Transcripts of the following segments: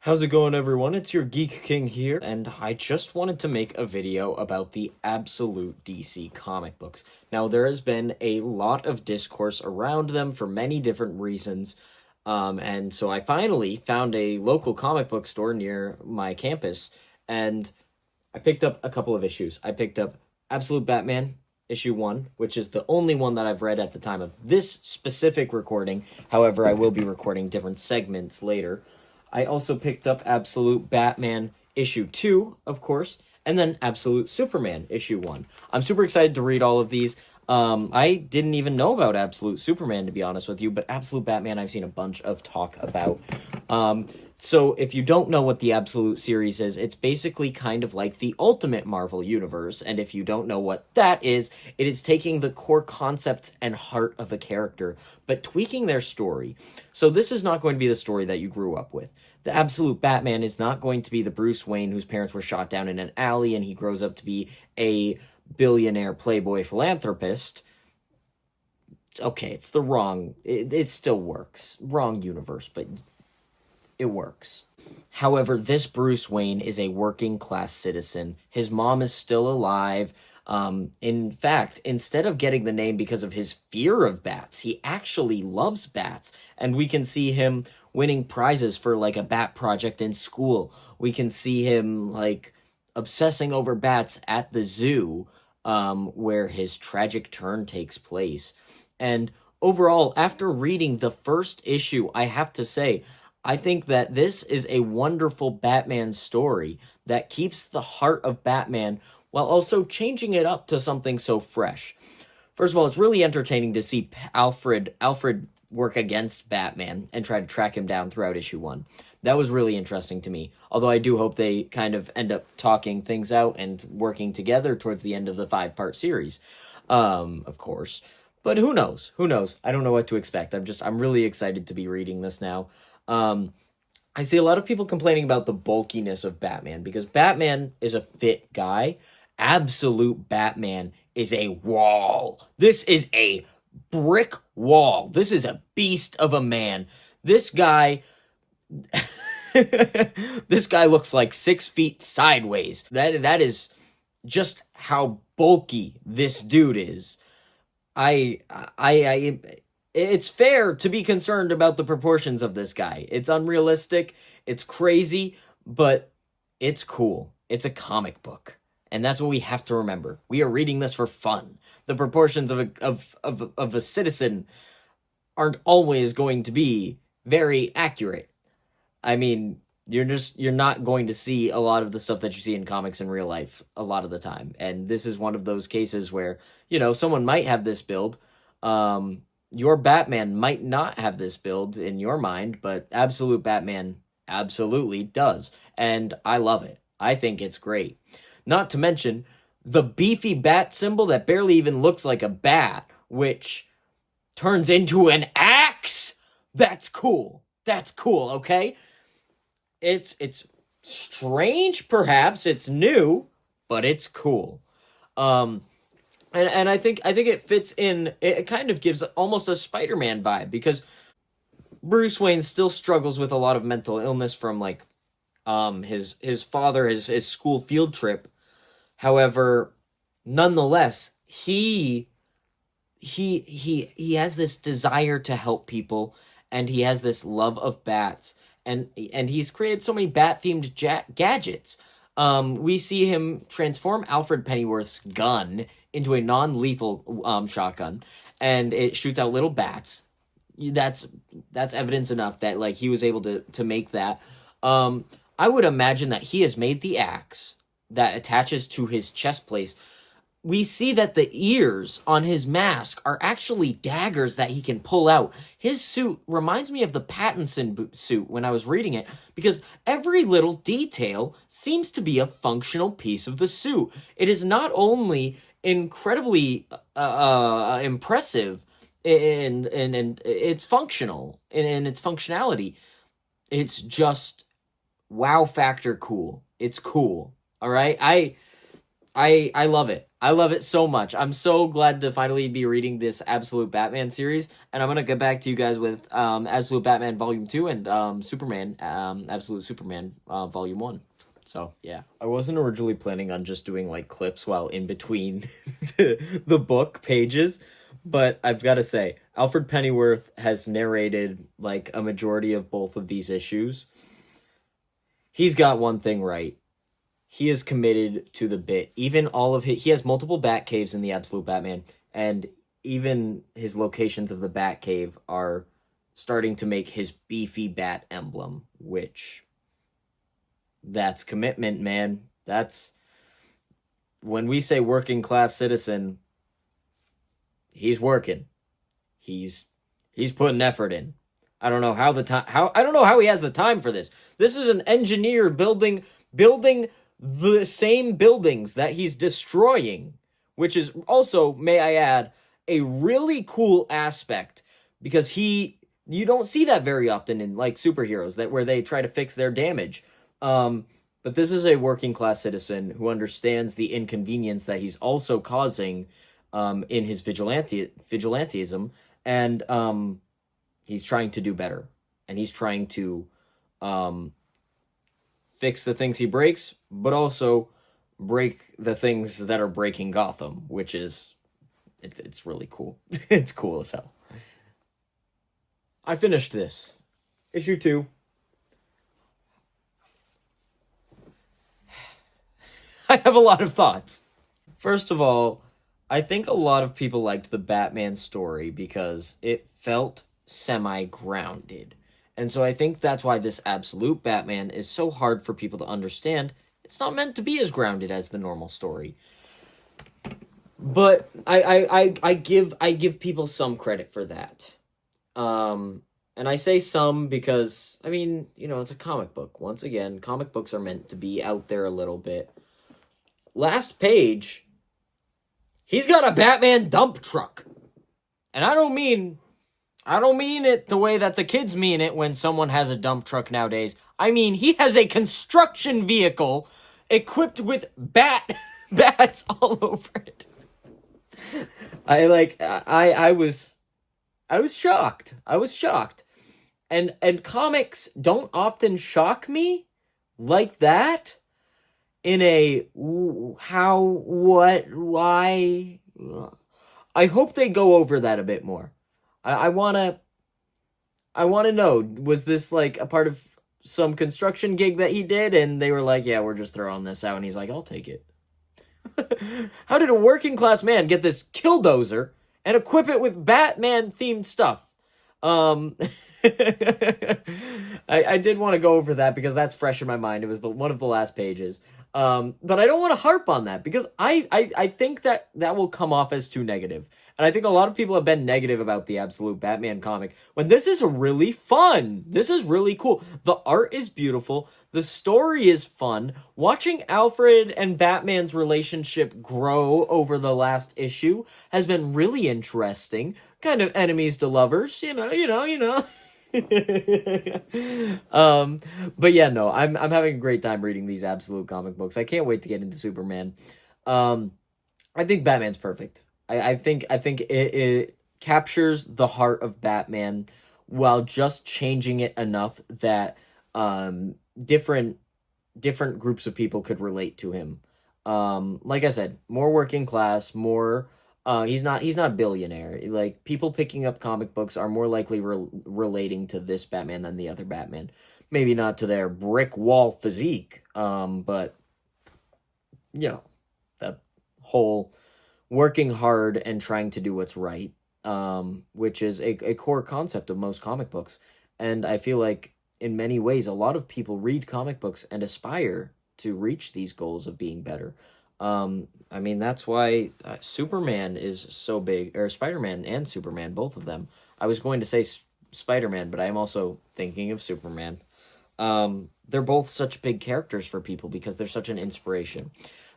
How's it going, everyone? It's your Geek King here, and I just wanted to make a video about the absolute DC comic books. Now, there has been a lot of discourse around them for many different reasons, and so I finally found a local comic book store near my campus, and I picked up a couple of issues. I picked up Absolute Batman, issue 1, which is the only one that I've read at the time of this specific recording. However, I will be recording different segments later. I also picked up Absolute Batman issue 2, of course, and then Absolute Superman issue 1. I'm super excited to read all of these. I didn't even know about Absolute Superman, to be honest with you, but Absolute Batman I've seen a bunch of talk about. So if you don't know what the Absolute series is, it's basically kind of like the Ultimate Marvel Universe, and if you don't know what that is, it is taking the core concepts and heart of a character, but tweaking their story. So this is not going to be the story that you grew up with. The Absolute Batman is not going to be the Bruce Wayne whose parents were shot down in an alley and he grows up to be a billionaire playboy philanthropist. Okay, it's the wrong... It still works. Wrong universe, but it works. However, this Bruce Wayne is a working class citizen. His mom is still alive. In fact, instead of getting the name because of his fear of bats, he actually loves bats. And we can see him winning prizes for like a bat project in school. We can see him like obsessing over bats at the zoo, where his tragic turn takes place. And overall, after reading the first issue, I have to say, I think that this is a wonderful Batman story that keeps the heart of Batman while also changing it up to something so fresh. First of all, it's really entertaining to see Alfred work against Batman and try to track him down throughout issue 1. That was really interesting to me, although I do hope they kind of end up talking things out and working together towards the end of the 5-part series, of course. But who knows? Who knows? I don't know what to expect. I'm really excited to be reading this now. I see a lot of people complaining about the bulkiness of Batman because Batman is a fit guy. Absolute Batman is a wall. This is a brick wall. This is a beast of a man. This guy... this guy looks like 6 feet sideways. That is just how bulky this dude is. It's fair to be concerned about the proportions of this guy. It's unrealistic, it's crazy, but it's cool. It's a comic book, and that's what we have to remember. We are reading this for fun. The proportions of a citizen aren't always going to be very accurate. I mean, you're not going to see a lot of the stuff that you see in comics in real life a lot of the time, and this is one of those cases where, someone might have this build. Your Batman might not have this build in your mind, but Absolute Batman absolutely does, and I love it. I think it's great. Not to mention the beefy bat symbol that barely even looks like a bat, which turns into an axe. That's cool. That's cool, okay? It's strange, perhaps. It's new, but it's cool. And I think it fits in. It kind of gives almost a Spider-Man vibe because Bruce Wayne still struggles with a lot of mental illness from like his father, his school field trip. However, nonetheless, he has this desire to help people, and he has this love of bats, and he's created so many bat-themed gadgets. We see him transform Alfred Pennyworth's gun into a non-lethal shotgun, and it shoots out little bats. That's evidence enough that like he was able to make that. I would imagine that he has made the axe that attaches to his chest plate. We see that the ears on his mask are actually daggers that he can pull out. His suit reminds me of the Pattinson suit when I was reading it, because every little detail seems to be a functional piece of the suit. It is not only incredibly impressive and it's functional in its functionality. It's just wow factor cool. It's cool. All right? I love it. I love it so much. I'm so glad to finally be reading this Absolute Batman series, and I'm gonna get back to you guys with Absolute Batman Volume 2 and Superman, Absolute Superman Volume 1. So, yeah. I wasn't originally planning on just doing, like, clips while in between the book pages, but I've got to say, Alfred Pennyworth has narrated, like, a majority of both of these issues. He's got one thing right. He is committed to the bit. Even all of he has multiple bat caves in the Absolute Batman, and even his locations of the bat cave are starting to make his beefy bat emblem, which that's commitment, man. That's when we say working class citizen, he's working. He's putting effort in. I don't know how I don't know how he has the time for this. This is an engineer building the same buildings that he's destroying, which is also, may I add, a really cool aspect because you don't see that very often in like superheroes that where they try to fix their damage. But this is a working class citizen who understands the inconvenience that he's also causing in his vigilantism, and he's trying to do better, and he's trying to fix the things he breaks, but also break the things that are breaking Gotham, which is it's really cool. It's cool as hell. I finished this. Issue 2. I have a lot of thoughts. First of all, I think a lot of people liked the Batman story because it felt semi-grounded. And so I think that's why this Absolute Batman is so hard for people to understand. It's not meant to be as grounded as the normal story. But I give people some credit for that. And I say some because, I mean, you know, it's a comic book. Once again, comic books are meant to be out there a little bit. Last page, he's got a Batman dump truck. And I don't mean it the way that the kids mean it when someone has a dump truck nowadays. I mean, he has a construction vehicle equipped with bats all over it. I was shocked. I was shocked. And comics don't often shock me like that in a how, what, why. I hope they go over that a bit more. I wanna know, was this like a part of some construction gig that he did and they were like, yeah, we're just throwing this out, and he's like, I'll take it. How did a working class man get this killdozer and equip it with Batman themed stuff? I did want to go over that because that's fresh in my mind. It was one of the last pages. But I don't want to harp on that because I think that will come off as too negative. And I think a lot of people have been negative about the Absolute Batman comic when this is really fun. This is really cool. The art is beautiful. The story is fun. Watching Alfred and Batman's relationship grow over the last issue has been really interesting. Kind of enemies to lovers, you know. But yeah, no, I'm having a great time reading these Absolute comic books. I can't wait to get into Superman. I think Batman's perfect. I think it captures the heart of Batman while just changing it enough that different groups of people could relate to him. Like I said, more working class, more he's not a billionaire. Like, people picking up comic books are more likely relating to this Batman than the other Batman. Maybe not to their brick wall physique, but you know, that whole working hard and trying to do what's right, which is a core concept of most comic books. And I feel like in many ways, a lot of people read comic books and aspire to reach these goals of being better. I mean, that's why Superman is so big, or Spider-Man and Superman, both of them. I was going to say Spider-Man, but I'm also thinking of Superman. They're both such big characters for people because they're such an inspiration.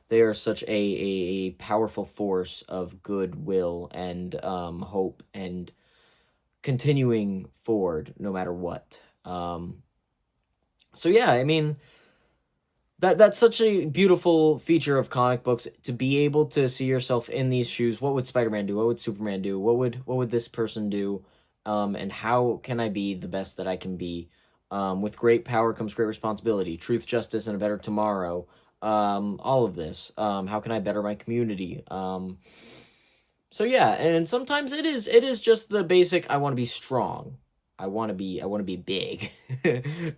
They are such a powerful force of goodwill and hope and continuing forward no matter what. So yeah, I mean, that's such a beautiful feature of comic books, to be able to see yourself in these shoes. What would Spider-Man do? What would Superman do? What would this person do? And how can I be the best that I can be? With great power comes great responsibility. Truth, justice, and a better tomorrow. All of this. How can I better my community? So yeah, and sometimes it is just the basic. I want to be strong. I want to be big.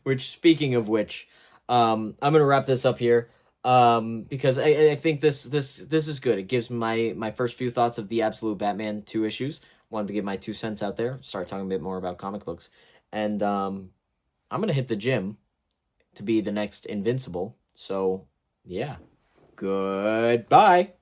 Which, speaking of which, I'm gonna wrap this up here. Because I think this is good. It gives my first few thoughts of the Absolute Batman 2 issues. Wanted to get my 2 cents out there. Start talking a bit more about comic books, and I'm gonna hit the gym to be the next Invincible. So yeah, goodbye.